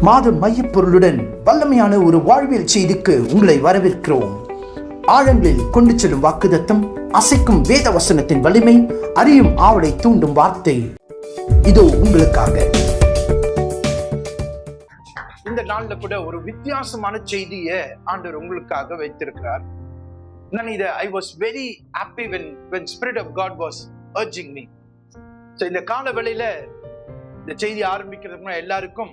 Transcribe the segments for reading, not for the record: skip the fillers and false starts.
மாத மையப்பொருளுடன் வல்லமையான ஒரு வாழ்வியல் செய்திக்கு உங்களை வரவேற்கிறோம். ஆழங்களில் கொண்டு செல்லும் வாக்குதத்தம், அசைக்கும் வேத வசனத்தின் வலிமை, அறியும் ஆவலை தூண்டும் வார்த்தை இதோ உங்களுக்காக. இந்த நாள்ல கூட ஒரு வித்தியாசமான செய்தியை ஆண்டவர் உங்களுக்காக வைத்திருக்கிறார். நான் இதை I was very happy when Spirit of God was urging me. இந்த கால வேளையில இந்த செய்தி ஆரம்பிக்கிறதுக்கு எல்லாருக்கும்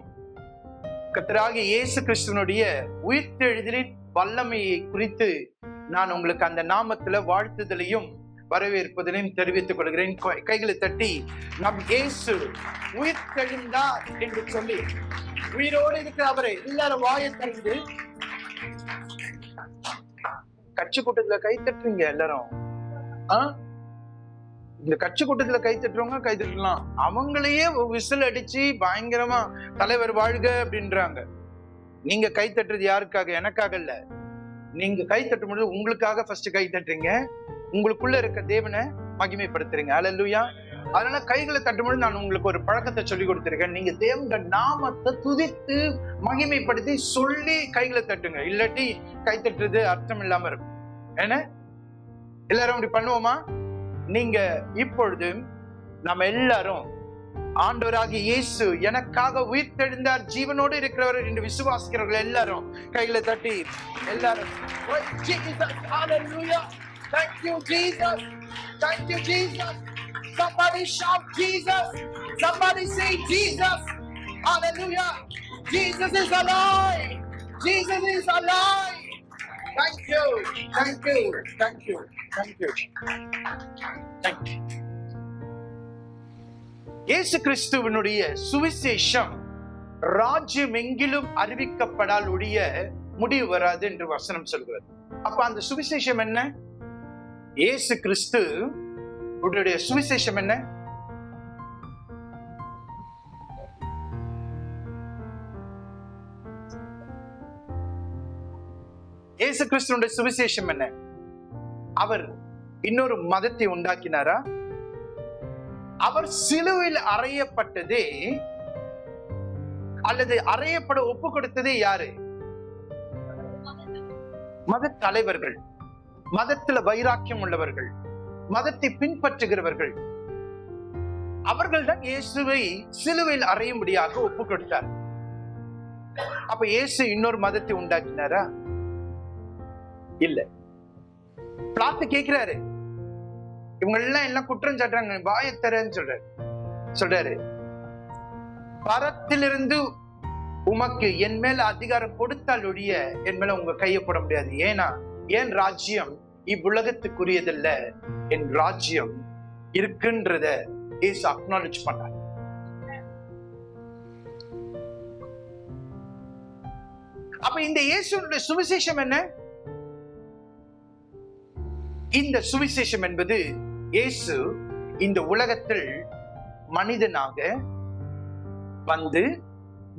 கர்த்தராகிய இயேசு கிறிஸ்துவினுடைய உயிர்த்தெழுதலின் வல்லமையை குறித்து நான் உங்களுக்கு அந்த நாமத்துல வாழ்த்துதலையும் வரவேற்பதிலையும் தெரிவித்துக் கொள்கிறேன். கைகளை தட்டி நம் இயேசு உயிர்த்தெழுந்தார் என்று சொல்லி, உயிரோடு இருக்கிற அவரை எல்லாரும் வாயை திறந்து கட்சி கூட்டத்துல கை தட்டுறீங்க எல்லாரும். இந்த கட்சி கூட்டத்துல கை தட்டுறவங்க கை தட்டலாம், அவங்களையே விசில் அடிச்சு பயங்கரமா தலைவர் வாழ்க அப்படின்றாங்க. நீங்க கை தட்டுறது யாருக்காக? எனக்காக இல்ல. நீங்க கை தட்டும் பொழுது உங்களுக்காக ஃபர்ஸ்ட் கை தட்டுறீங்க, உங்களுக்குள்ள இருக்க தேவனை மகிமைப்படுத்துறீங்க. அல்லேலூயா. அதனால கைகளை தட்டும்பொழுது நான் உங்களுக்கு ஒரு பழக்கத்தை சொல்லி கொடுத்திருக்கேன். நீங்க தேவனுடைய நாமத்தை துதித்து மகிமைப்படுத்தி சொல்லி கைகளை தட்டுங்க. இல்லாட்டி கை தட்டுறது அர்த்தம் இல்லாம இருக்கும். ஏன்னா எல்லாரும் அப்படி பண்ணுவோமா? நீங்க இப்பொழுது நம்ம எல்லாரும் ஆண்டவராகிய இயேசு எனக்காக உயிர்த்தெழுந்தார், ஜீவனோடு இருக்கிறவர் என்று விசுவாசிக்கிறவர்கள் எல்லாரும் கைகளை தட்டி எல்லாரும் Hallelujah. Thank you Jesus. Thank you Jesus. Somebody shout Jesus. Somebody say Jesus. Hallelujah. Jesus is alive. Jesus is alive. Thank you. Thank you. Thank you. Thank you. Thank you. இயேசு கிறிஸ்துவினுடைய சுவிசேஷம் ராஜ்யம் எங்கிலும் அறிவிக்கப்படால் ஒழிய முடிவு வராது என்று வசனம் சொல்கிறது. அப்ப அந்த சுவிசேஷம் என்ன? இயேசு கிறிஸ்து உடைய சுவிசேஷம் என்ன? இயேசு கிறிஸ்துவினுடைய சுவிசேஷம் என்ன? அவர் இன்னொரு மதத்தை உண்டாக்கினாரா? அவர் சிலுவையில் அறையப்பட்டதே அல்லது அறையப்பட ஒப்பு கொடுத்ததே யாரு? மத தலைவர்கள், மதத்துல வைராக்கியம் உள்ளவர்கள், மதத்தை பின்பற்றுகிறவர்கள். அவர்கள் தான் இயேசுவை சிலுவையில் அறையும்படியாக ஒப்பு கொடுத்தார். அப்ப இயேசு இன்னொரு மதத்தை உண்டாக்கினாரா? இல்ல. பிளாத்து கேட்கிறாரு, இவங்க எல்லாம் குற்றம் சாட்டுறாங்க, வாயத்தரன்னு சொல்றாரு. பரத்திலிருந்து உமக்கு என் மேல அதிகாரம் கொடுத்தால் ஒழிய என் மேல உங்க கையை போட முடியாது. ஏன்னா என் ராஜ்யம் இவ்வுலகத்துக்குரியதல்ல, என் ராஜ்யம் இருக்குன்றத இயேசு அக்னாலஜ் பண்ணார். அப்ப இந்த இயேசுடைய சுவிசேஷம் என்ன? இந்த சுவிசேஷம் என்பது இயேசு இந்த உலகத்தில் மனிதனாக வந்து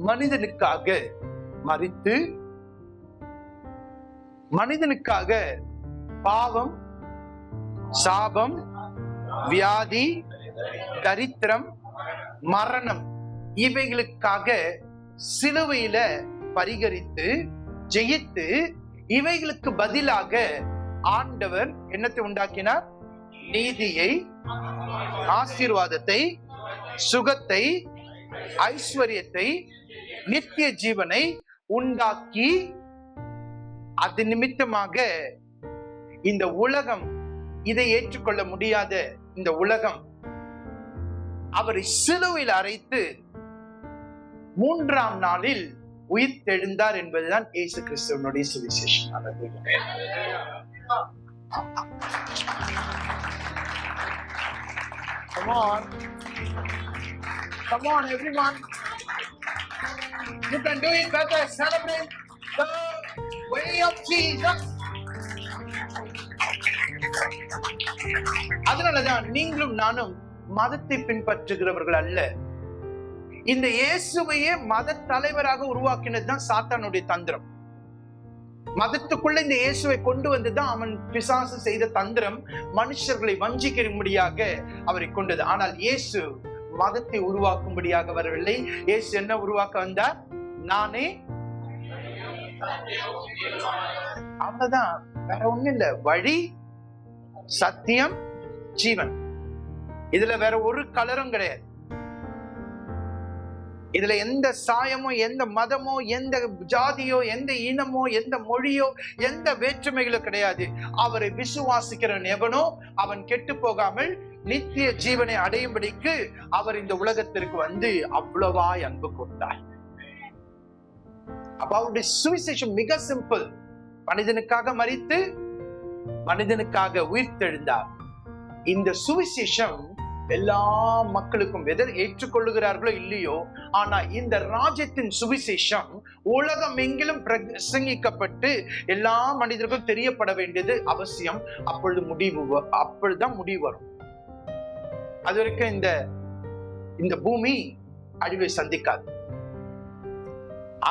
மனிதனுக்காக மரித்து, மனிதனுக்காக பாவம், சாபம், வியாதி, தரித்திரம், மரணம் இவைகளுக்காக சிலுவையில பரிகரித்து ஜெயித்து, இவைகளுக்கு பதிலாக ஆண்டவர் என்னத்தை உண்டாக்கினார்? நீதியை, ஆசீர்வாதத்தை, சுகத்தை, ஐஸ்வர்யத்தை, நித்திய ஜீவனை உண்டாக்கி, அது நிமித்தமாக இந்த உலகம், இதை ஏற்றுக்கொள்ள முடியாத இந்த உலகம் அவரை சிலுவையில் அறைத்து 3ஆம் நாளில் உயிர் தெழுந்தார் என்பதுதான் இயேசு கிறிஸ்துவினுடைய சுவிசேஷம். Come on. Come on everyone. You can do it better. Celebrate the way of Jesus. அதனாலதான் நீங்களும் நானும் மதத்தை பின்பற்றுகிறவர்கள் அல்ல. இந்த இயேசுவையே மத தலைவராக உருவாக்கினதுதான் சாத்தானுடைய தந்திரம். மதத்துக்குள்ள இந்த இயேசுவை கொண்டு வந்துதான் அவன் பிசாசு செய்த தந்திரம், மனுஷர்களை வஞ்சிக்கும்படியாக அவரை கொண்டது. ஆனால் இயேசு மதத்தை உருவாக்கும்படியாக வரவில்லை. இயேசு என்ன உருவாக்க வந்தார்? நானே. அவ்வளவுதான், வேற ஒண்ணு இல்ல. வழி, சத்தியம், ஜீவன். இதுல வேற ஒரு கலரும் கிடையாது. இதுல எந்த சாயமோ, எந்த மதமோ, எந்த ஜாதியோ, எந்த இனமோ, எந்த மொழியோ, எந்த வேற்றுமைகளோ கிடையாது. அவரை விசுவாசிக்கிறவன் எவனோ அவன் கெட்டு போகாமல் நித்திய ஜீவனை அடையும்படிக்கு அவர் இந்த உலகத்திற்கு வந்து அவ்வளவாய் அன்பு கொண்டார். அப்ப அவருடைய சுவிசேஷம் மிக சிம்பிள். மனிதனுக்காக மரித்து மனிதனுக்காக உயிர்த்தெழுந்தார். இந்த சுவிசேஷம் எல்லா மக்களுக்கும் எதிர் ஏற்றுக்கொள்ளுகிறார்களோ இல்லையோ, ஆனா இந்த ராஜ்யத்தின் சுவிசேஷம் உலகம் எங்கிலும் பிரசங்கிக்கப்பட்டு எல்லா மனிதர்களுக்கும் தெரியப்பட வேண்டியது அவசியம். அப்பொழுதுதான் முடிவு வரும். அது வரைக்கும் இந்த பூமி அழிவை சந்திக்காது.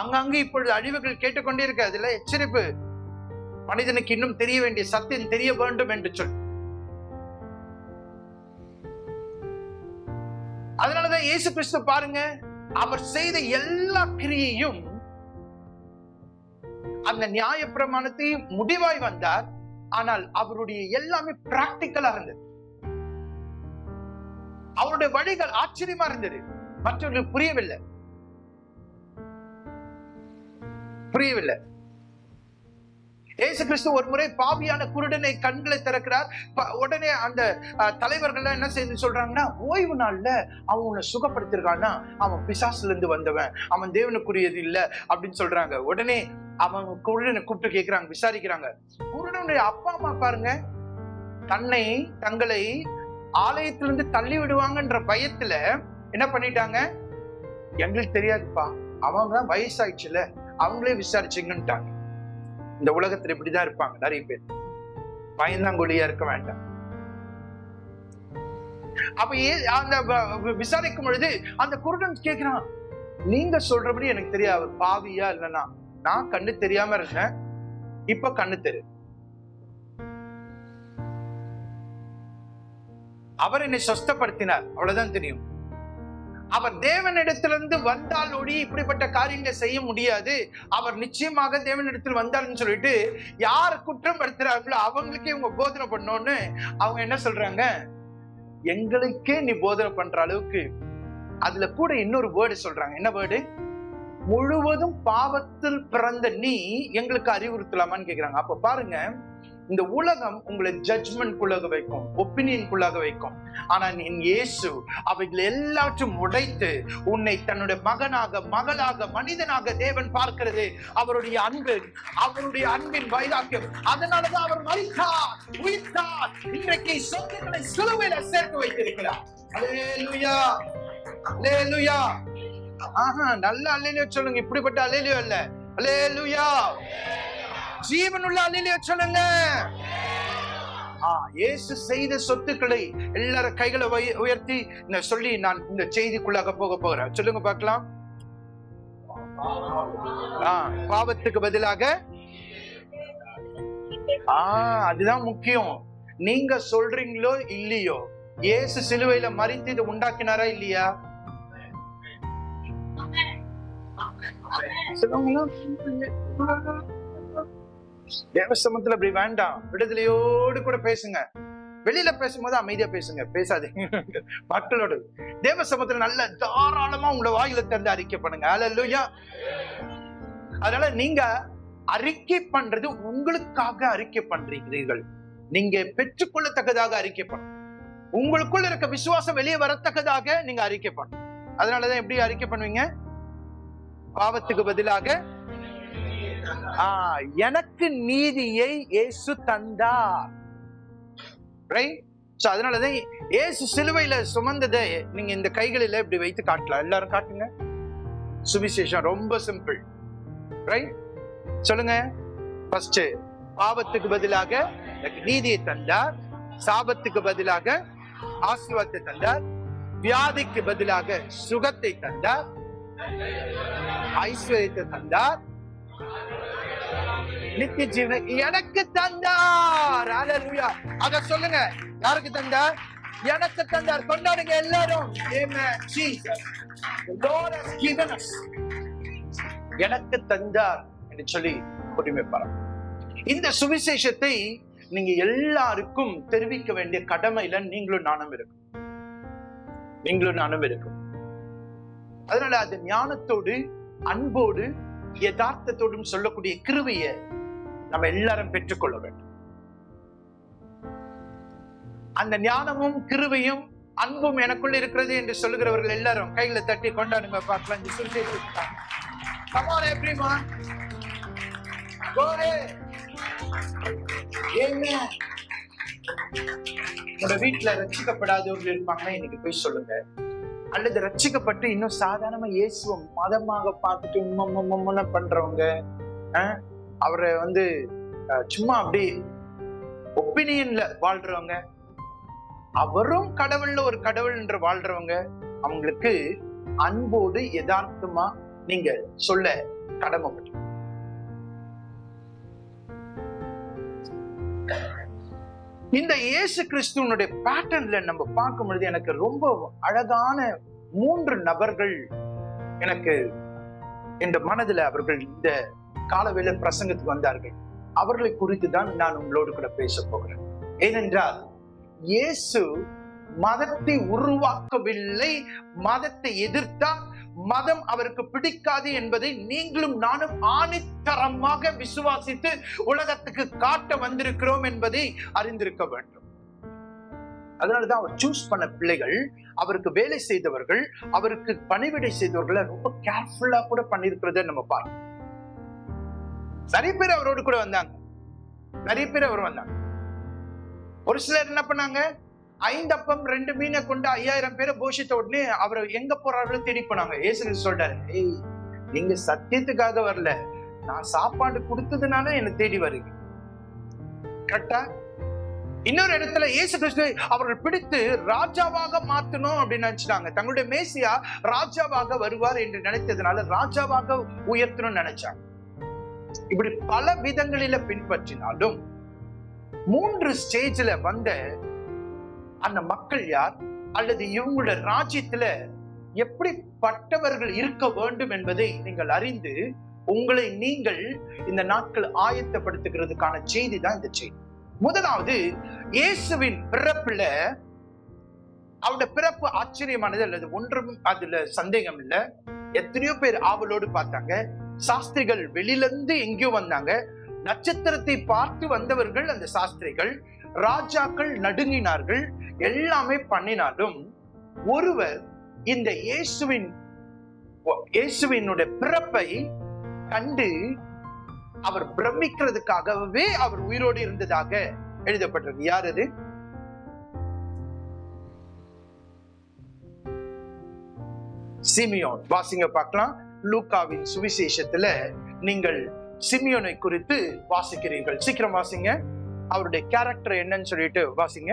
அங்கங்க இப்பொழுது அழிவுகள் கேட்டுக்கொண்டே இருக்கு. அதுல எச்சரிப்பு, மனிதனுக்கு இன்னும் தெரிய வேண்டிய சத்தியம் தெரிய வேண்டும் என்று சொல்லி. அதனாலதான் இயேசு கிறிஸ்து பாருங்க, அவர் செய்த எல்லா கிரியையும் அந்த நியாயப்பிரமாணத்தை முடிவாய் வந்தார். ஆனால் அவருடைய எல்லாமே பிராக்டிக்கலா இருந்தது. அவருடைய வழிகள் ஆச்சரியமா இருந்தது. மற்றவர்களுக்கு புரியவில்லை. இயேசு கிறிஸ்து ஒரு முறை பாவியான குருடனை கண்களை திறக்கிறார். உடனே அந்த தலைவர்கள் என்ன செய்து சொல்றாங்கன்னா, ஓய்வு நாள்ல அவன் உன்னை சுகப்படுத்திருக்கான்னா அவன் பிசாசுல இருந்து வந்தவன், அவன் தேவனுக்குரியது இல்ல அப்படின்னு சொல்றாங்க. உடனே அவன் குருடனை கூப்பிட்டு கேட்கிறாங்க, விசாரிக்கிறாங்க. குருடனுடைய அப்பா அம்மா பாருங்க, தங்களை ஆலயத்திலிருந்து தள்ளி விடுவாங்கன்ற பயத்துல என்ன பண்ணிட்டாங்க, எங்களுக்கு தெரியாதுப்பா, அவங்க வயசாயிடுச்சுல, அவங்களே விசாரிச்சுங்கன்ட்டாங்க. இந்த உலகத்துல இப்படிதான் இருப்பாங்க நிறைய பேர், பயந்தாங்கொழியா இருக்க வேண்டாம். அப்ப அந்த விசாரிக்கும் பொழுது அந்த குருடன் கேட்கிறான், நீங்க சொல்றபடி எனக்கு தெரியாது, அவர் பாவியா இல்லைன்னா, நான் கண்ணு தெரியாம இருந்தேன், இப்ப கண்ணு தெரு. அவர் என்னை சொஸ்தப்படுத்தினார், அவ்வளவுதான் தெரியும். அவர் தேவனிடத்திலிருந்து வந்தால் ஒளி இப்படிப்பட்ட காரியங்களை செய்ய முடியாது. அவர் நிச்சயமாக தேவனிடத்தில் வந்தார்னு சொல்லிட்டு யார் குற்றம் படுத்துறாங்களோ அவங்களுக்கே இவங்க போதனை பண்ணோன்னு அவங்க என்ன சொல்றாங்க, எங்களுக்கே நீ போதனை பண்ற அளவுக்கு. அதுல கூட இன்னொரு வேர்டு சொல்றாங்க. என்ன வேர்டு? முழுவதும் பாவத்தில் பிறந்த நீ எங்களுக்கு அறிவுறுத்தலாமான்னு கேக்குறாங்க. அப்ப பாருங்க, இந்த உலகம் உங்களை ஜட்ஜ்மெண்ட்குள்ளாக வைக்கும், ஒப்பீனியனுக்குள்ளாக வைக்கும். ஆனா இயேசு அவைகள் எல்லாற்றும் உடைத்து உன்னை தன்னுடைய மகனாக, மகளாக, மனிதனாக தேவன் பார்க்கிறது அவருடைய அன்பு, அவருடைய அன்பின் வைராக்கியம். அதனாலதான் அவர் மரித்தார், உயிர்த்தார், இன்றைக்கு சொந்தங்களை சிலுவையில சேர்த்து வைத்திருக்கிறார். அல்லேலூயா, அல்லேலூயா. நல்ல அல்லேலூயா சொல்லுங்க. இப்படிப்பட்ட அல்லேலூயா இல்ல, அல்லேலூயா. ஜீவனுள்ள அல்லேலூயா சொல்லுங்க. இயேசு செய்த சொத்துக்களை எல்லாரும் கைகளை உயர்த்தி சொல்லி நான் இந்த செய்திக்குள்ளாக போகிறேன். சொல்லுங்க பார்க்கலாம். பாவத்துக்கு பதிலாக, அதுதான் முக்கியம். நீங்க சொல்றீங்களோ இல்லையோ, இயேசு சிலுவையில மரித்து இதை உண்டாக்கினாரா இல்லையா? தேவசமத்துல அப்படி வேண்டாம், விடுதலையோடு கூட பேசுங்க. வெளியில பேசும்போது அமைதியா பேசுங்க, பேசாதீங்க மக்களோடு. தேவசமத்துல நல்ல தாராளமா உங்களை வாயில திறந்து அறிக்கை பண்ணுங்க. அல்லேலூயா. அதனால நீங்க அறிக்கை பண்றது உங்களுக்காக அறிக்கை பண்றீர்கள். நீங்க பெற்றுக்கொள்ளத்தக்கதாக அறிக்கை பண்ண, உங்களுக்குள்ள இருக்க விசுவாசம் வெளியே வரத்தக்கதாக நீங்க அறிக்கை பண்ண. அதனாலதான் எப்படி அறிக்கை பண்ணுவீங்க? பாவத்துக்கு பதிலாக எனக்கு நீதியை இயேசு தந்தார். ரைட்? சோ அதனாலதான் இயேசு சிலுவையில சுமந்ததை நீங்க இந்த கைகளில இப்படி வைத்து காட்டலாம். எல்லாரும் காட்டுங்க. சுவிசேஷம் ரொம்ப சிம்பிள். ரைட்? சொல்லுங்க. ஃபர்ஸ்ட், பாவத்துக்கு பதிலாக நீதியை தந்தார், சாபத்துக்கு பதிலாக ஆசீர்வாதத்தை தந்தார், வியாதிக்கு பதிலாக சுகத்தை தந்தார், ஐஸ்வர்யத்தை தந்தார், நித்திய ஜீவனை எனக்கு தந்தார். அல்லேலூயா. அத சொல்லுங்க. யாருக்கு தந்தார்? எனக்கு தந்தார். கொண்டாடுங்க எல்லாரும். Amen. Jesus. The Lord has given us. எனக்கு தந்தார் என்று சொல்லி உரிமைப்பார். இந்த சுவிசேஷத்தை நீங்க எல்லாருக்கும் தெரிவிக்க வேண்டிய கடமையில நீங்களும் நானும் இருக்கும். அதனால அது ஞானத்தோடு, அன்போடு, யதார்த்தத்தோடும் சொல்லக்கூடிய கிருபையை நம்ம எல்லாரும் பெற்றுக்கொள்ள வேண்டும். அந்த ஞானமும் கிருபையும் அன்பும் எனக்குள்ள இருக்கிறது என்று சொல்லுகிறவர்கள் எல்லாரும் கையில தட்டி கொண்டாடுங்க பார்க்கலாம். இந்த சுவிசேஷத்தை Come on everyone. Go ahead. Amen. உங்க வீட்டுல ரட்சிக்கப்படாதவர்கள் இருப்பாங்கன்னா இன்னைக்கு போய் சொல்லுங்க. அல்லது ரட்சிக்கப்பட்டு இன்னும் சாதாரணமா இயேசுவை மதமாக பார்த்துட்டு உம்ம பண்றவங்க, அவரை சும்மா அப்படி ஒப்பீனியன்ல வாழ்றவங்க, அவரும் கடவுள்ல ஒரு கடவுள் என்று வாழ்றவங்க, அவங்களுக்கு அன்போடு யதார்த்தமா நீங்க சொல்ல கடமைப்பட்டு. இந்த இயேசு கிறிஸ்துவனுடைய பேட்டர்ன்ல நம்ம பார்க்கும் பொழுது எனக்கு ரொம்ப அழகான 3 நபர்கள் எனக்கு இந்த மனதுல, அவர்கள் இந்த காலவேளை பிரசங்கத்துக்கு வந்தார்கள். அவர்களை குறித்து தான் நான் உங்களோடு கூட பேச போகிறேன். ஏனென்றால் இயேசு மதத்தை உருவாக்கவில்லை, மதத்தை எதிர்த்தார், மதம் அவருக்கு பிடிக்காது என்பதை நீங்களும் நானும் ஆணித்தரமாக விசுவாசித்து உலகத்துக்கு காட்ட வந்திருக்கிறோம் என்பதை அறிந்திருக்க வேண்டும். அதனாலதான் அவர் சூஸ் பண்ண பிள்ளைகள், அவருக்கு வேலை செய்தவர்கள், அவருக்கு பணிவிடை செய்தவர்களை ரொம்ப கேர்ஃபுல்லா கூட பண்ணிருக்கிறத நம்ம பார்க்கணும். நிறைய பேர் அவரோடு கூட வந்தாங்க, நிறைய பேர் அவர் வந்தாங்க. ஒரு சிலர் என்ன பண்ணாங்க, 5 அப்பம் 2 மீனை கொண்டு 5000 பேரை போஷித்த உடனே அவரை எங்க போறாரு தேடி போனாங்க. இயேசு சொல்றாரு, ஏய், நீங்க சத்தியத்துக்காக வரல, நான் சாப்பாடு கொடுத்ததுனால என்ன தேடி வருங்க. கரெக்டா? இன்னொரு இடத்துல இயேசு கிறிஸ்துவை அவர்கள் பிடித்து ராஜாவாக மாத்தணும் அப்படின்னு நினைச்சாங்க. தங்களுடைய மேசியா ராஜாவாக வருவார் என்று நினைத்ததுனால ராஜாவாக உயர்த்தணும்னு நினைச்சாங்க. இப்படி பல விதங்களில பின்பற்றினாலும் 3 ஸ்டேஜ்ல வந்த அந்த மக்கள் யார், அல்லது இவங்களோட ராஜ்யத்துல எப்படிப்பட்டவர்கள் இருக்க வேண்டும் என்பதை நீங்கள் அறிந்து உங்களை நீங்கள் இந்த நாட்கள் ஆயத்தப்படுத்துகிறதுக்கான செய்தி தான் இந்த செய்தி. முதலாவது, இயேசுவின் பிறப்புல, அவருடைய பிறப்பு ஆச்சரியமானது அல்லது ஒன்றும் அதுல சந்தேகம் இல்லை. எத்தனையோ பேர் ஆவலோடு பார்த்தாங்க. சாஸ்திரிகள் வெளியிலிருந்து எங்கேயோ வந்தாங்க. நட்சத்திரத்தை பார்த்து வந்தவர்கள் அந்த சாஸ்திரிகள். ராஜாக்கள் நடுங்கினார்கள், எல்லாமே பண்ணினாலும் ஒருவர் இந்த இயேசுவினுடைய பிறப்பை கண்டு அவர் பிரமிக்கிறதுக்காகவே அவர் உயிரோடு இருந்ததாக எழுதப்பட்டது. யார் அது? சிமியோன். வாசிங்க பார்க்கலாம். லூக்காவின் சுவிசேஷத்துல நீங்கள் சிமியோனை குறித்து வாசிக்கிறீர்கள். சீக்கிரம் வாசிங்க. அவருடைய கேரக்டர் என்னன்னு சொல்லிட்டு வாசிங்க.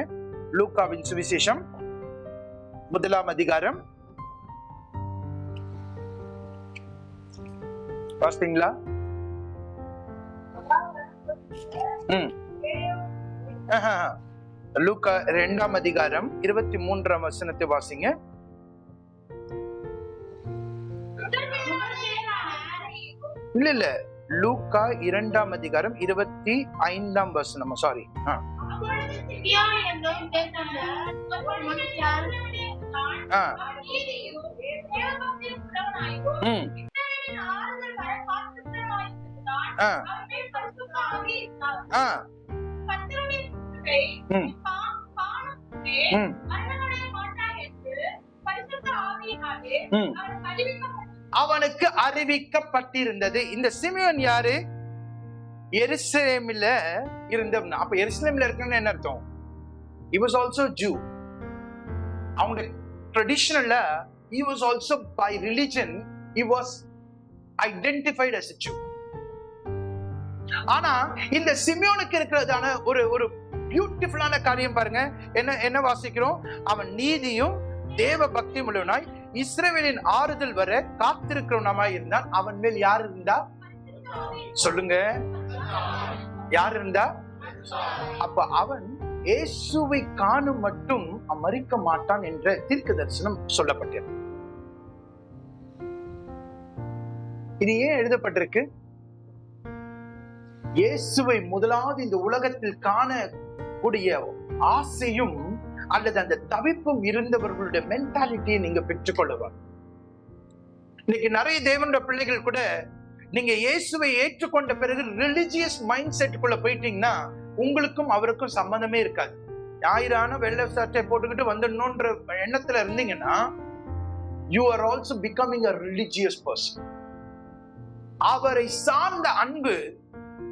லூக்காவின் சுவிசேஷம் 1ஆம் அதிகாரம். வாசிங்களா? லூக்கா 2ஆம் அதிகாரம் 23ஆம் வசனத்தை வாசிங்க. இல்ல லூக்கா 2ஆம் அதிகாரம் 25ஆம் வசனம். சாரி. அவனுக்கு அறிவிக்கப்பட்டிருந்தது. இந்த சிமியோன் யாரு? எருசலேமில் இருந்தவன். அப்ப எருசலேமில் இருக்கணும்னு என்ன அர்த்தம்? He was also Jew. அவங்க ட்ரெடிஷனல்ல he was also by religion he was identified as a Jew. ஆனா இந்த சிமியோனுக்கு இருக்கிறதான ஒரு பியூட்டிஃபுல்லான காரியம் பாருங்க. என்ன வாசிக்கிறோம்? அவன் நீதியும் தேவ பக்தி உள்ளவனாய் இஸ்ரவேலின் ஆறுதல் வர காத்திருக்கிறவனாய் இருந்தான். அவன் மேல் யார் இருந்தா? சொல்லுங்க, யார் இருந்தா? அப்ப அவன் இயேசுவை காணும் மட்டும் மரிக்க மாட்டான் என்ற தீர்க்க தரிசனம் சொல்லப்பட்டது. இது ஏன் எழுதப்பட்டிருக்கு? இயேசுவை முதலாவது இந்த உலகத்தில் காணக்கூடிய ஆசையும் அல்லது அந்த தவிப்பும் இருந்தவர்களுடைய மென்டாலிட்டியை நீங்க பெற்றுக்கொள்ளுவாங்க. இன்னைக்கு நிறைய தேவனுடைய பிள்ளைகள் கூட நீங்க இயேசுவை ஏற்றுக்கொண்ட பிறகு ரிலிஜியஸ் மைண்ட் செட்டுக்குள்ள போயிட்டீங்கன்னா உங்களுக்கும் அவருக்கும் சம்பந்தமே இருக்காது. ஞாயிறான வெள்ளை சட்டை போட்டுக்கிட்டு வந்துடணும்ன்ற எண்ணத்துல இருந்தீங்கன்னா you are also becoming a religious person. அவரை சார்ந்த அன்பு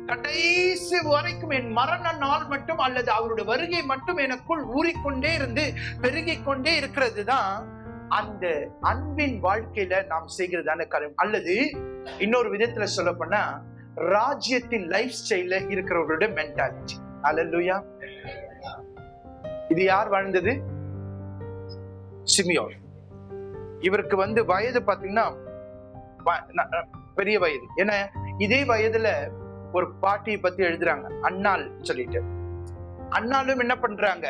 கடைசி வரைக்கும் என் மரண நாள் மட்டும் அல்லது அவருடைய வருகை மட்டும் எனக்குள் ஊறிக்கொண்டே இருந்து பெருகிக் கொண்டே இருக்கிறது தான் அந்த அன்பின் வாழ்க்கையில நாம் செய்கிறதான காரியம். அல்லது இன்னொரு விதத்துல சொல்ல போனா ராஜ்யத்தின் லைஃப் ஸ்டைல்ல இருக்கிறவர்களுடைய மென்டாலிட்டி. அல்லேலூயா. இது யார் வாழ்ந்தது? சிமியோன். இவருக்கு வயது பாத்தீங்கன்னா பெரிய வயது. ஏன்னா இதே வயதுல ஒரு பாட்டியை பத்தி எழுதுறாங்க, அன்னாள் சொல்லிட்டு. அன்னாலும் என்ன பண்றாங்க?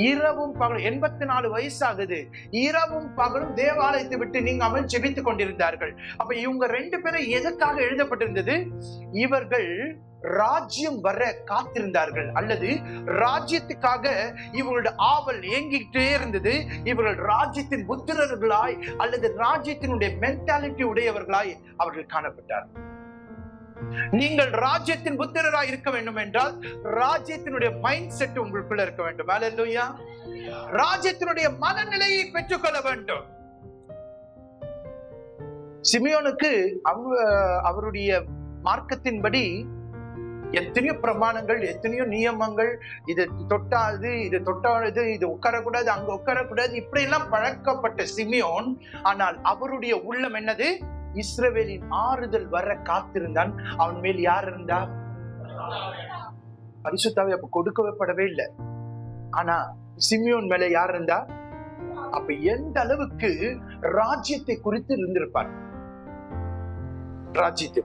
இரவும் பகலும் 84 வயசு ஆகுது. இரவும் பகலும் தேவாலயத்தை விட்டு நீங்காமல் ஜெபித்துக் கொண்டிருந்தார்கள். அப்ப இவங்க 2 பேரும் எதற்காக எழுதப்பட்டிருந்தது? இவர்கள் ராஜ்யம் வர காத்திருந்தார்கள், அல்லது ராஜ்யத்துக்காக இவங்களுடைய ஆவல் ஏங்கிட்டே இருந்தது. இவர்கள் ராஜ்யத்தின் புத்திரர்களாய் அல்லது ராஜ்யத்தினுடைய மென்டாலிட்டி உடையவர்களாய் அவர்கள் காணப்பட்டார்கள். நீங்கள் ராஜ்யத்தின் புத்திரராய் இருக்க வேண்டும் என்றால் ராஜ்யத்தினுடைய மைண்ட் செட் உங்களுக்குள்ள இருக்க வேண்டும். அல்லேலூயா. ராஜ்யத்தினுடைய மனநிலையை பெற்றுக்கொள்ள வேண்டும். சிமியோனுக்கு அவருடைய மார்க்கத்தின்படி எத்தனையோ பிரமாணங்கள், எத்தனையோ நியமங்கள், இது தொட்டாது, இது தொட்டாது, இது உட்காரக்கூடாது, அங்க உட்காரக்கூடாது, இப்படி எல்லாம் பழக்கப்பட்ட சிமியோன், ஆனால் அவருடைய உள்ளம் என்னது? இஸ்ரவேலின் ஆறுதல் வர காத்திருந்தான். அவன் மேல் யார் இருந்தா? பரிசுத்தாவி அப்ப கொடுக்கவே இல்லை. ஆனா சிமியோன் மேல யார் இருந்தா? அப்ப எந்த அளவுக்கு ராஜ்யத்தை குறித்து இருந்திருப்பார். ராஜ்யத்தை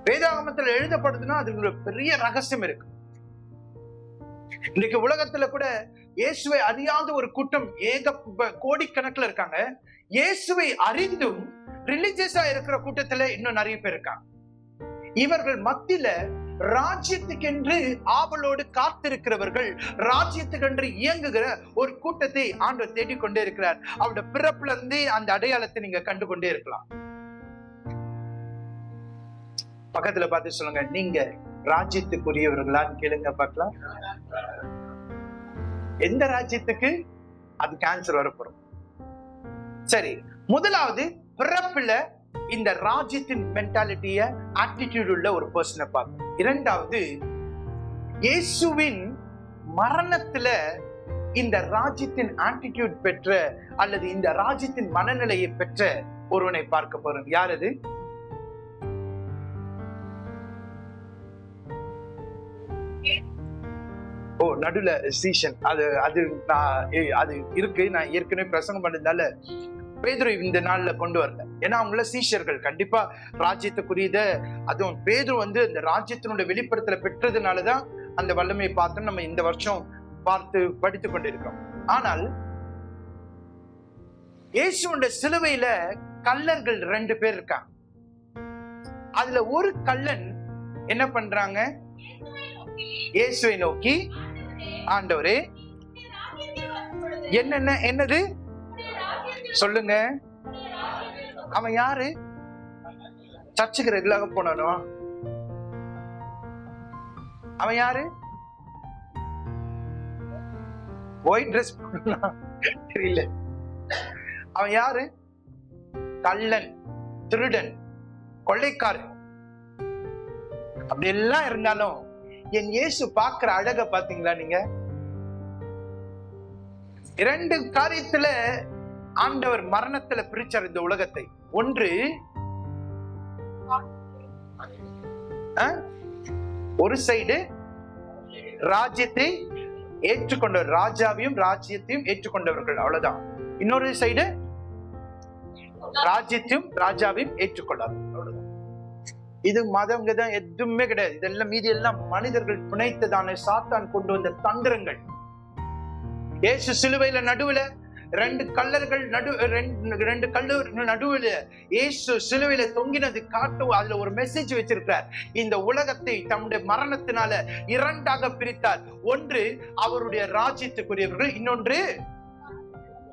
வேதாகமத்தில் எழுதப்படுதுன்னா அதுல பெரிய ரகசியம் இருக்கு. இன்னைக்கு உலகத்துல கூட இயேசுவை அறியாத ஒரு கூட்டம் கோடிக்கணக்கில் இருக்காங்க. இயேசுவை அறிந்தும் ரிலிஜியஸா இருக்கிற கூட்டத்துல இன்னும் நிறைய பேர் இருக்காங்க. இவர்கள் மத்தியில ராஜ்யத்துக்கென்று ஆவலோடு காத்திருக்கிறவர்கள், ராஜ்யத்துக்கென்று இயங்குகிற ஒரு கூட்டத்தை ஆண்டவர் தேடிக்கொண்டே இருக்கிறார். அவருடைய பிறப்புல இருந்து அந்த அடையாளத்தை நீங்க கண்டுகொண்டே இருக்கலாம். பக்கத்துல பார்த்து சொல்லுங்க, நீங்க ராஜ்யத்துக்குரியவர்களான்னு கேளுங்க பார்க்கலாம். எந்த ராஜ்யத்துக்கு? அது கேன்சர் வரப்போறோம். சரி, முதலாவது பிறப்புல இந்த ராஜ்யத்தின் மென்டாலிட்டிய ஆட்டிடியூட் உள்ள ஒரு பர்சனை பார்க்கணும். இரண்டாவது, இயேசுவின் மரணத்துல இந்த ராஜ்யத்தின் ஆட்டிடியூட் பெற்ற அல்லது இந்த ராஜ்யத்தின் மனநிலையை பெற்ற ஒருவனை பார்க்க போறோம். யார் அது? நடுல சீசன் அது இருக்கு. நான் ஏற்கனவே பிரசங்கம் பண்ணதால பேதுரு இந்த நாள்ல கொண்டு வரல. ஏன்னா அவங்கள சீஷர்கள் கண்டிப்பா ராஜ்யத்துக்குரியத, அதுவும் பேதுரு இந்த ராஜ்யத்தினுடைய வெளிப்படுத்தல பெற்றதுனாலதான் அந்த வல்லமையை பார்த்து நம்ம இந்த வருஷம் பார்த்து படித்துக் கொண்டிருக்கோம். ஆனால் இயேசுவோட சிலுவையில கள்ளர்கள் 2 பேர் இருக்காங்க. அதுல ஒரு கள்ளன் என்ன பண்றாங்க? இயேசுவை நோக்கி, ஆண்டவரே என்னது சொல்லுங்க. அவன் யாரு? சர்ச்சுக்கு ரெகுலராக போனானோ? அவன் யாரு? ஒயிட் ட்ரெஸ் தெரியல. அவன் யாரு? கள்ளன், திருடன், கொள்ளைக்காரன். அப்படி எல்லாம் இருந்தாலும் என் இயேசு பார்க்கிற அழக பாத்தீங்களா நீங்க? 2 காரியத்துல ஆண்டவர் மரணத்துல பிரிச்சார் இந்த உலகத்தை. ஒன்று, ஒரு சைடு ராஜ்யத்தை ஏற்றுக்கொண்டவர், ராஜாவையும் ராஜ்யத்தையும் ஏற்றுக்கொண்டவர்கள், அவ்வளவுதான். இன்னொரு சைடு ராஜ்யத்தையும் ராஜாவையும் ஏற்றுக்கொள்ளார்கள், அவ்வளவுதான். இது மதங்க தான், எதுவுமே கிடையாது. இதெல்லாம் மீதி எல்லாம் மனிதர்கள் பிணைத்ததான சாத்தான் கொண்டு வந்த தந்திரங்கள். இயேசு சிலுவையில நடுவுல ரெண்டு கல்லர்கள் ரெண்டு கல்லு நடுவில் இயேசு சிலுவையில தொங்கினது காட்டு. அதுல ஒரு மெசேஜ் வச்சிருக்கிறார். இந்த உலகத்தை தம்முடைய மரணத்தினால இரண்டாக பிரித்தார். ஒன்று அவருடைய ராஜ்யத்துக்குரியவர்கள், இன்னொன்று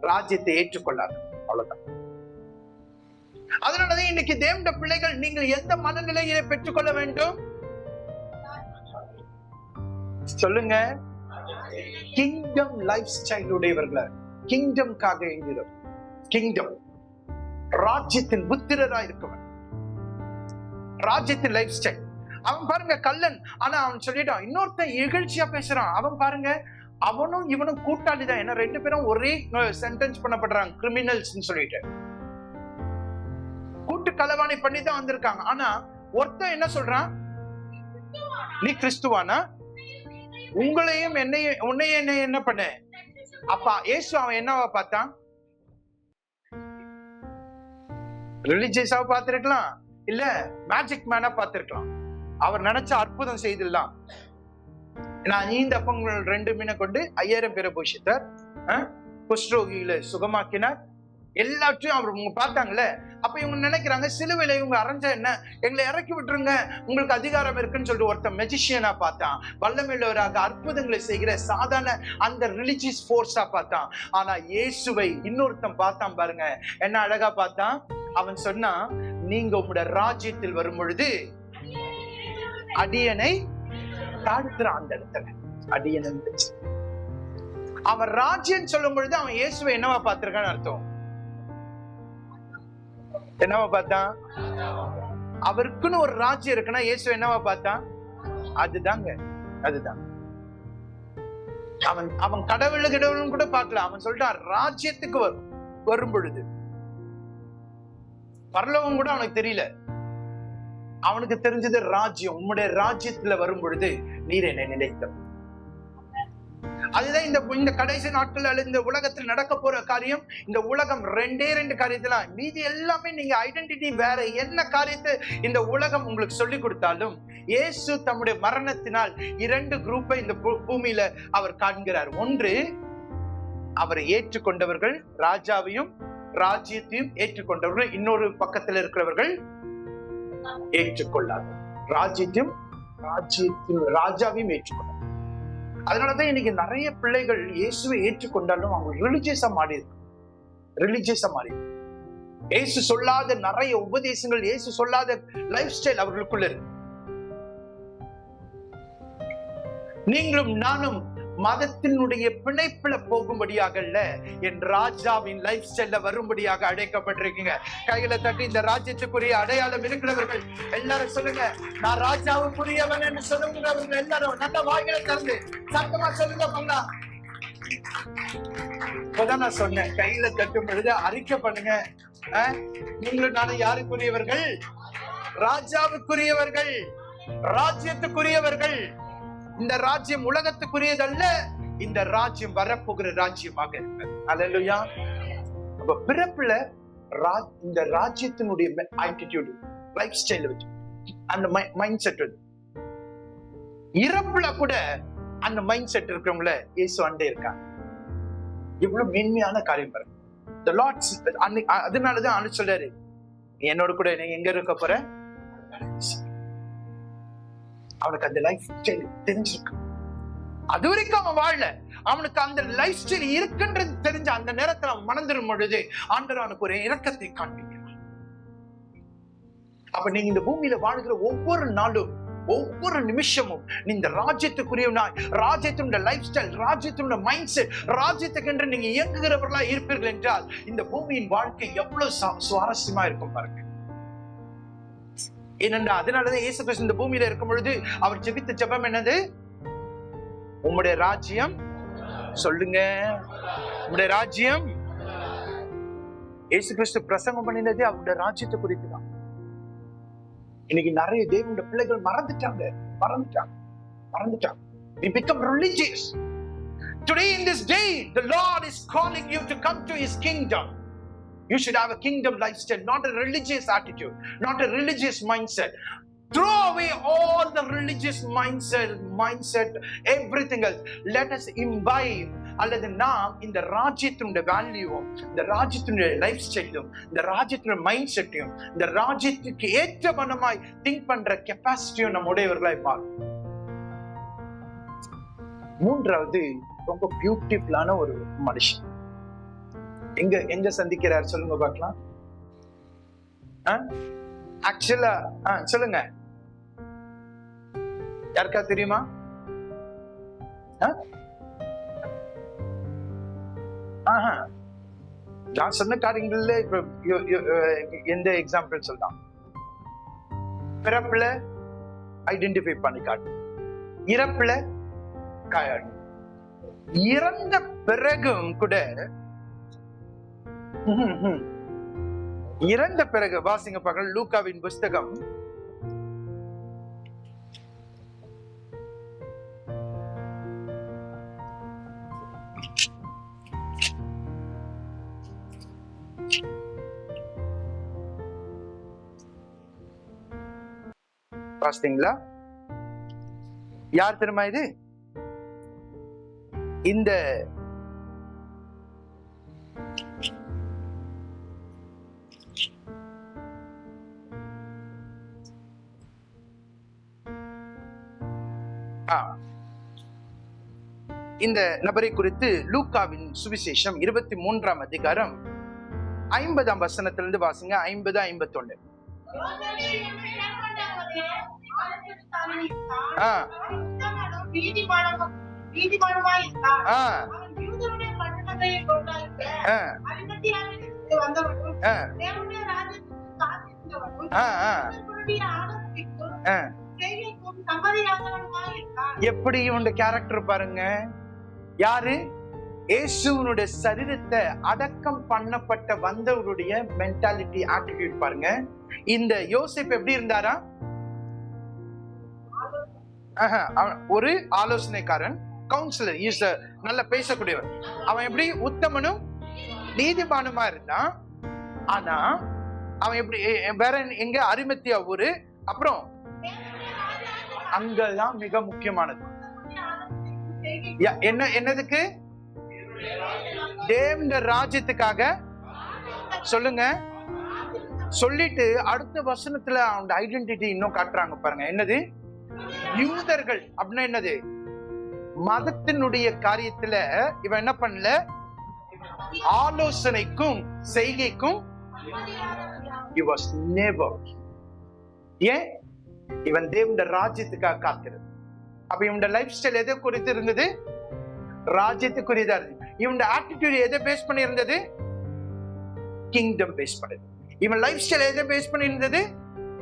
ராஜ்யத்தை ஏற்றுக்கொள்ளாது. அவ்வளவுதான். அதனாலதான் இன்னைக்கு தேவனுடைய பிள்ளைகள், நீங்கள் எந்த மனநிலையிலே பெற்றுக்கொள்ள வேண்டும் சொல்லுங்க? கிங்டம் லைஃப் ஸ்டைல் உடையவர்கள, கிங்டம்காக என்கிறோம். கிங்டம், ராஜ்யத்தின் புத்திரராய் இருக்கவன், ராஜ்யத்தின் லைஃப் ஸ்டைல். அவன் பாருங்க கல்லன், ஆனா அவன் சொல்லிட்டான். இன்னொருத்தன் இகழ்ச்சியா பேசுறான். அவன் பாருங்க, அவனும் இவனும் கூட்டாளி தான். ஏன்னா ரெண்டு பேரும் ஒரே சென்டென்ஸ் பண்ணப்படுறாங்க, கிரிமினல்ஸ் சொல்லிட்டு கூட்டு களவாணி பண்ணி தான் வந்திருக்காங்க. ஆனா ஒருத்தன் என்ன சொல்றான்? நீ கிறிஸ்துவானா? உங்களையும் உன்னையும் என்ன பண்ண? அப்பா இயேசு அவன் என்னவா பார்த்தான்? ரிலிஜியஸாவா பார்த்திருக்கலாம், இல்ல மேஜிக் மேனா பார்த்திருக்கலாம். அவர் நினைச்ச அற்புதம் செய்திடலாம். நான் இந்த அப்பங்கள் 2 மீனை கொண்டு 5000 பேரை போஷித்தார், குஷ்ரோகியில சுகமாக்கினார், எல்லாத்தையும் அவர் பார்த்தாங்கல்ல. அப்ப இவங்க நினைக்கிறாங்க, சிலுவையில இவங்க அரைஞ்சா என்ன, எங்களை இறக்கி விட்டுருங்க, உங்களுக்கு அதிகாரம் இருக்குன்னு சொல்லிட்டு ஒருத்தன் மெஜிஷியனா பார்த்தான், வல்லமையுள்ளவராக அற்புதங்களை செய்கிற சாதாரண அந்த ரிலிஜியஸ் ஃபோர்ஸா பார்த்தான். ஆனா இயேசுவை இன்னொருத்தன் பார்த்தான் பாருங்க, என்ன அழகா பார்த்தான். அவன் சொன்னா, நீங்க உங்களோட ராஜ்யத்தில் வரும் பொழுது அடியனை தாழ்த்துறான். அந்த இடத்துல அடியனை அவன் ராஜ்யம் சொல்லும் பொழுது அவன் இயேசுவை என்னவா பார்த்திருக்கான்னு அர்த்தம். என்னவா பார்த்தான்? அவருக்குன்னு ஒரு ராஜ்யம் இருக்குன்னா இயேசு என்னவா பார்த்தான்? அதுதாங்க, அதுதான். அவன் கடவுளும் கூட பார்க்கல. அவன் சொல்லிட்டான், ராஜ்யத்துக்கு வரும் பொழுது பரலோகம் கூட அவனுக்கு தெரியல. அவனுக்கு தெரிஞ்சது ராஜ்யம். உம்முடைய ராஜ்யத்துல வரும் பொழுது நீர் என்னை நினைத்த. அதுதான் இந்த கடைசி நாட்கள் அல்லது இந்த உலகத்தில் நடக்க போற காரியம். இந்த உலகம் 2 காரியத்துல, மீதி எல்லாமே நீங்க ஐடென்டிட்டி வேற என்ன காரியத்தை இந்த உலகம் உங்களுக்கு சொல்லி கொடுத்தாலும், இயேசு தம்முடைய மரணத்தினால் 2 குரூப்பை இந்த பூமியில அவர் காண்கிறார். ஒன்று, அவரை ஏற்றுக்கொண்டவர்கள், ராஜாவையும் ராஜ்யத்தையும் ஏற்றுக்கொண்டவர்கள். இன்னொரு பக்கத்தில் இருக்கிறவர்கள் ஏற்றுக்கொள்ளாது, ராஜாவையும் ஏற்றுக்கொண்டார். அதனாலதான் இன்னைக்கு நிறைய பிள்ளைகள் இயேசுவை ஏற்றுக்கொண்டாலும் அவங்க ரிலிஜியஸா மாறி இருக்கு. இயேசு சொல்லாத நிறைய உபதேசங்கள், இயேசு சொல்லாத லைஃப் ஸ்டைல் அவர்களுக்குள்ள இருக்கு. நீங்களும் நானும் மதத்தினுடைய பிணைப்புல போகும்படியாக அல்ல, என் ராஜாவின் லைஃப் ஸ்டைல்ல வரும்படியாக அழைக்கப்பட்டிருக்கீங்க. கையில தட்டி இந்த ராஜ்யத்துக்குரிய அடையாளம் இருக்கிறவர்கள் எல்லாரும் சொல்லுங்க, நான் ராஜாவுக்குரியவன் என்று சொல்லுகிறவர்கள் எல்லாரும் நல்ல வாயில திறந்து சத்தமா சொல்லுங்க. பண்ணா இப்பதான் நான் சொன்னேன், கையில தட்டும் பொழுது அறிக்கை பண்ணுங்க. நீங்களும் நானும் யாருக்குரியவர்கள்? ராஜாவுக்குரியவர்கள், ராஜ்யத்துக்குரியவர்கள். இந்த ராஜ்யம் உலகத்துக்குரியதல்ல, இந்த ராஜ்யம் வரப்போகிற ராஜ்யமாக இருக்கு. அல்லேலூயா. அப்ப பிறப்புல இந்த ராஜ்யத்தினுடைய ஆட்டிடியூட், லைஃப் ஸ்டைல் வச்சு அந்த மைண்ட் செட், இறப்புல கூட அந்த மைண்ட் செட் இருக்கிறவங்கள இயேசு அண்டே இருக்காங்க. இவ்வளவு மேன்மையான காரியம் பாருங்க. The Lord, அதனாலதான் அனு சொல்றாரு, என்னோட கூட நீ எங்க இருக்க போற? அவனுக்கு அந்த லைஃப் ஸ்டைல் தெரிஞ்சிருக்கு. அது வரைக்கும் அவன் வாழல, அவனுக்கு அந்த லைஃப் ஸ்டைல் இருக்குன்றது தெரிஞ்ச அந்த நேரத்தில் அவன் மனந்திரும் பொழுது ஆண்டவர் அவனுக்கு ஒரு இரக்கத்தை காண்பிக்கிறான். அப்ப நீங்க இந்த பூமியில வாழ்கிற ஒவ்வொரு நாளும், ஒவ்வொரு நிமிஷமும் இந்த ராஜ்யத்துக்குரியவனாய், ராஜ்யத்தினுடைய லைஃப் ஸ்டைல், ராஜ்யத்தினுடைய மைண்ட் செட், ராஜ்யத்துக்கென்று நீங்க இயங்குகிறவர்களா இருப்பீர்கள் என்றால் இந்த பூமியின் வாழ்க்கை எவ்வளவு சுவாரஸ்யமா இருக்கும் பாருங்க. ஏனென்றா அதனாலதான் இயேசு கிறிஸ்து இந்த பூமியில இருக்கும் பொழுது அவர் ஜெபித்த ஜெபம் என்னது? உம்முடைய ராஜ்யம், சொல்லுங்க, உம்முடைய ராஜ்யம். இயேசு கிறிஸ்து பிரசங்கம் பண்ணினது அவருடைய ராஜ்யத்தை குறித்துதான். இன்னைக்கு நிறைய தேவனுடைய பிள்ளைகள் மறந்துட்டாங்க. We become religious. Today in this day, the Lord is calling you to come to His kingdom. You should have a kingdom lifestyle, not a religious attitude, not a religious mindset. Throw away all the religious mindset, everything else. Let us imbibe அல்லது நாம் இந்த ராஜ்யத்தினுடைய வேல்யூவும், இந்த ராஜ்யத்தினுடைய life ஸ்டைலும், இந்த ராஜ்யத்தினுடைய mind செட்டையும், இந்த ராஜ்யத்துக்கு ஏற்ற மனமாய் திங்க் பண்ற கெப்பாசிட்டியும் நம்ம உடையவர்களாய் மாறும். மூன்றாவது, ரொம்ப பியூட்டிஃபுல்லான ஒரு மனுஷன் எங்க சந்திக்கிறார் சொல்லுங்க பார்க்கலாம். ஆக்சுவலா சொல்லுங்க, யாருக்கா தெரியுமா? நான் சொன்ன காரியங்கள்ல இப்ப எந்த எக்ஸாம்பிள் சொல்லலாம்? பிறப்புல ஐடென்டிஃபை பண்ணி காட்டு, இறப்புல காயாடு, இறந்த பிறகும் கூட, இறந்த பிறகு வாசிங்க பார்க்கலாம் லூக்காவின் புஸ்தகம் 5 யார் தெரியுமா இது? இந்த இந்த நபரை குறித்து லூக்காவின் சுவிசேஷம் 23ஆம் அதிகாரம் 50ஆம் வசனத்திலிருந்து வாசிங்க. 50-51. எப்படி இவனுடைய கேரக்டர் பாருங்க. யாரு? இயேசுவினுடைய சரீரத்தை அடக்கம் பண்ணப்பட்ட வந்தவருடைய மென்டாலிட்டி, ஆட்டிடியூட் பாருங்க. இந்த யோசேப்பு எப்படி இருந்தாரா? ஒரு ஆலோசனைக்காரன், கவுன்சிலர், நல்ல பேசக்கூடியவர். அவன் எப்படி உத்தமனும் நீதிமானுமா இருந்தான். ஆனா அவன் எப்படி வேற எங்க? அரிமத்தியா ஊரு. அப்புறம் அங்கதான் மிக முக்கியமானது என்னதுக்கு? தேவனுடைய ராஜ்யத்துக்காக. சொல்லுங்க. சொல்லிட்டு அடுத்த வசனத்துல அவன் ஐடென்டிட்டி இன்னும் காட்டுறாங்க பாருங்க. என்னது? யூதர்கள் அப்படின்னா என்னது? மதத்தினுடைய காரியத்துல இவன் என்ன பண்ணல? ஆலோசனைக்கும் செய்கைக்கும் he was never. ஏன்? இவன் தேவனுடைய ராஜ்யத்துக்காக காத்திருந்தான். அப்ப இவனுடைய லைஃப் ஸ்டைல் எதை குறித்து இருந்தது? ராஜ்யத்துக்குரியதா இருந்தது. இவனுடைய ஆட்டிடியூட் எதை பேஸ் பண்ணி இருந்தது? கிங்டம் பேஸ் பண்ணது. இவன் லைஃப் ஸ்டைல் எதை பேஸ் பண்ணி இருந்தது?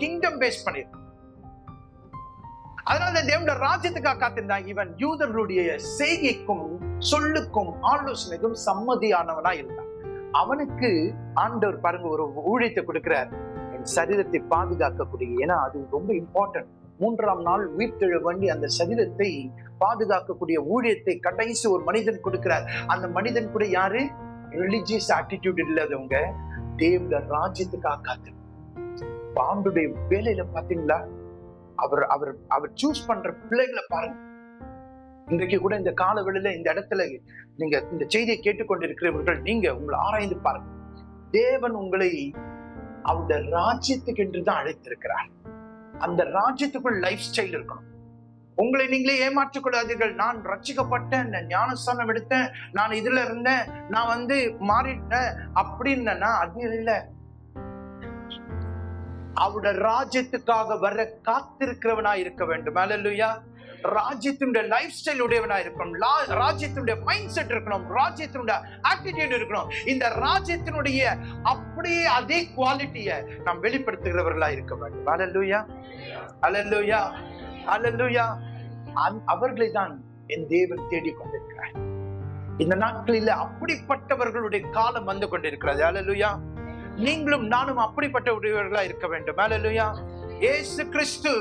கிங்டம் பேஸ் பண்ணி. அதனால தேவனுடைய ராஜ்யத்துக்காக காத்திருந்தான். இவன் யூதர்களுடைய செய்கைக்கும் சொல்லுக்கும் ஆலோசனைக்கும் சம்மதியானவனா இருந்தான். அவனுக்கு ஆண்டவர் பாருங்க ஒரு ஊழியத்தை கொடுக்கிறார், என் சரீரத்தை பாதுகாக்கக்கூடிய. ஏன்னா அது ரொம்ப இம்பார்ட்டன்ட். 3ஆம் நாள் உயிர்த்தெழ வேண்டி அந்த சரீரத்தை பாதுகாக்கக்கூடிய ஊழியத்தை கடைசி ஒரு மனிதன் கொடுக்கிறார். அந்த மனிதன் கூட யாரு? ரிலிஜியஸ் ஆட்டிடியூட் இல்லாதவங்க, தேவனுடைய ராஜ்யத்துக்காக காத்து. ஆண்டுடைய வேலையில பாத்தீங்களா? அவர் அவர் அவர் சூஸ் பண்ற பிள்ளைகளை பாருங்க. இன்றைக்கு கூட இந்த கால வேளையில இந்த இடத்துல நீங்க இந்த செய்தியை கேட்டுக்கொண்டிருக்கிறவர்கள், நீங்க உங்களை ஆராய்ந்து பாருங்க. தேவன் உங்களை அவருடைய ராஜ்யத்துக்கு என்றுதான் அழைத்திருக்கிறார். அந்த ராஜ்யத்துக்குள் லைஃப் ஸ்டைல் இருக்கணும். உங்களை நீங்களே ஏமாற்றிக் கொள்ளாதீர்கள். நான் ரட்சிக்கப்பட்டேன், நான் ஞானஸ்தானம் எடுத்தேன், நான் இதுல இருந்தேன், நான் மாறிட்டேன் அப்படின்னா அது இல்லை. அவருடைய ராஜ்யத்துக்காக வர காத்திருக்கிறவனா இருக்க வேண்டும். அல்லேலூயா. ராஜ்யத்தினுடைய லைஃப் ஸ்டைல் உடையவனா இருக்கணும். ராஜ்யத்தினுடைய மைண்ட் செட் இருக்கணும். ராஜ்யத்தினுடைய ஆட்டிடியூட் இருக்கணும். இந்த ராஜ்யத்தினுடைய அப்படியே அதே குவாலிட்டியை நாம் வெளிப்படுத்துகிறவர்களா இருக்க வேண்டும். அல்லேலூயா, அல்லேலூயா, அல்லேலூயா. அவர்களை தான் என் தேவன் தேடிக் கொண்டிருக்கிறார். இந்த நாட்களில் அப்படிப்பட்டவர்களுடைய காலம் வந்து கொண்டிருக்கிறது. அல்லேலூயா. நீங்களும் நானும் அப்படிப்பட்ட உடையவர்களா இருக்க வேண்டும். அல்லேலூயா. இயேசு கிறிஸ்து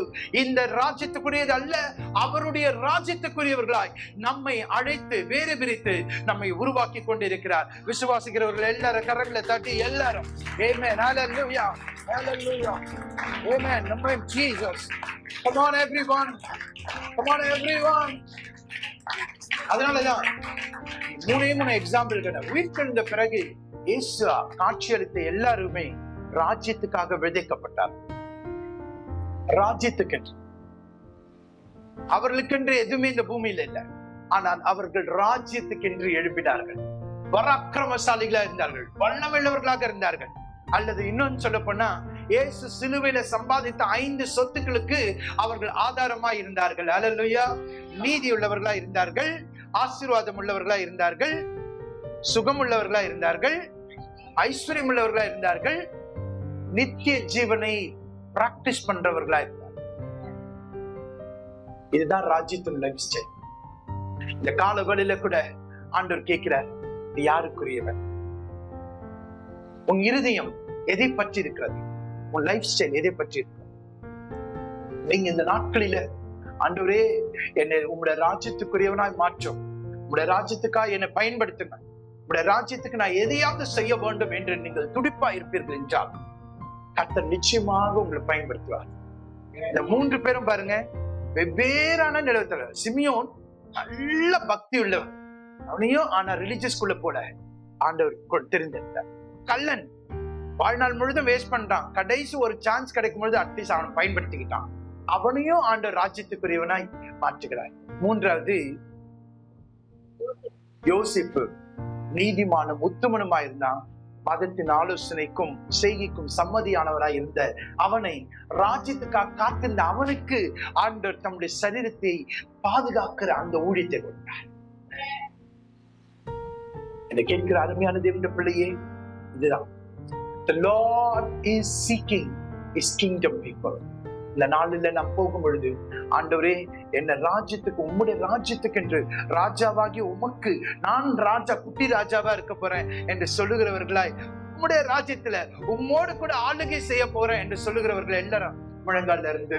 இந்த ராஜ்யத்துக்குரியது அல்ல, அவருடைய ராஜ்யத்துக்குரியவர்களாய் நம்மை அழைத்து வேறு பிரித்து நம்மை உருவாக்கி கொண்டிருக்கிறார். விசுவாசிக்கிறவர்கள் எல்லாரும் கரங்களை தட்டி எல்லாரும் ஆமென். ஹalleluya, hallelujah, amen. Name of Jesus. Come on everyone, come on everyone. அதனாலதான் மூணு எக்ஸாம்பிள்கள். உயிர்த்தெழுந்த பிறகு இயேசு காட்சியளித்த எல்லாருமே ராஜ்யத்துக்காக விதைக்கப்பட்டார். ராஜ்யத்துக்கென்று அவர்களுக்கென்று எதுவுமே இந்த பூமியில இல்லை. ஆனால் அவர்கள் ராஜ்யத்துக்கென்று எழுப்பினார்கள். பராக்கிரமசாலிகளா இருந்தார்கள், வல்லமையுள்ளவர்களாக இருந்தார்கள். அல்லது இன்னொன்னு சொல்ல போனா, இயேசு சிலுவையில சம்பாதித்த 5 சொத்துக்களுக்கு அவர்கள் ஆதாரமா இருந்தார்கள். அல்லேலூயா. நீதி உள்ளவர்களா இருந்தார்கள், ஆசீர்வாதம் உள்ளவர்களா இருந்தார்கள், சுகம் உள்ளவர்களா இருந்தார்கள், ஐஸ்வர்யம் உள்ளவர்களா இருந்தார்கள், நித்திய ஜீவனை பிராக்டிஸ் பண்றவர்களா இருந்தார்கள். இதுதான் ராஜ்யத்தின் லைஃப் ஸ்டைல். இந்த காலவெளியில கூட ஆண்டவர் கேட்கிறார், நீ யாருக்குரியவன்? உன் இருதயம் எதை பற்றி இருக்கிறது? உன் லைஃப் ஸ்டைல் எதை பற்றி இருக்கிறது? நீங்க இந்த நாட்களில, ஆண்டவரே என்னை உங்களுடைய ராஜ்யத்துக்குரியவனாய் மாற்றும், உங்களுடைய ராஜ்யத்துக்காக என்னை பயன்படுத்துங்க, உங்களுடைய ராஜ்யத்துக்கு நான் எதையாவது செய்ய வேண்டும் என்று நீங்கள் துடிப்பா இருப்பீர்கள் என்றால் கர்த்தர் நிச்சயமாக உங்களை பயன்படுத்துவார். இந்த 3 பேரும் பாருங்க, வெவ்வேறான நிலவரத்துல. சிமியோன் நல்ல பக்தி உள்ளவன், அவனையும் ஆனா ரிலிஜியஸ்குள்ள போல ஆண்டவர் தெரிந்திருந்தார். கள்ளன் வாழ்நாள் முழுதும் வேஸ்ட் பண்றான், கடைசி ஒரு சான்ஸ் கிடைக்கும் பொழுது அட்லீஸ்ட் அவனை பயன்படுத்திக்கிட்டான். அவனையும் ஆண்டவர் ராஜ்யத்துக்குரியவனாய் மாற்றுகிறார். 3வது யோசிப்பு நீதிமானும் உத்தமனுமாய் இருந்தான். மதத்தின் ஆலோசனைக்கும் செய்கைக்கும் சம்மதியானவராய் இருந்த அவனை, ராஜ்யத்துக்காக காத்திருந்த அவனுக்கு ஆண்டவர் தம்முடைய சரீரத்தை பாதுகாக்கிற அந்த ஊழியத்தை கொடுத்தார். என்னை கேட்கிற அருமையான தேவனுடைய பிள்ளையே, இதுதான் the Lord is seeking his kingdom people. இந்த நாளில நாம் போகும் பொழுது, ஆண்டவரே என்ன ராஜ்யத்துக்கு, உம்முடைய ராஜ்யத்துக்கு என்று ராஜாவாகி உமக்கு நான் ராஜா, குட்டி ராஜாவா இருக்க போறேன் என்று சொல்லுகிறவர்களாய், உம்முடைய ராஜ்யத்துல உம்மோடு கூட ஆளுகை செய்ய போறேன் என்று சொல்லுகிறவர்கள் எல்லாரும் முழங்கால இருந்து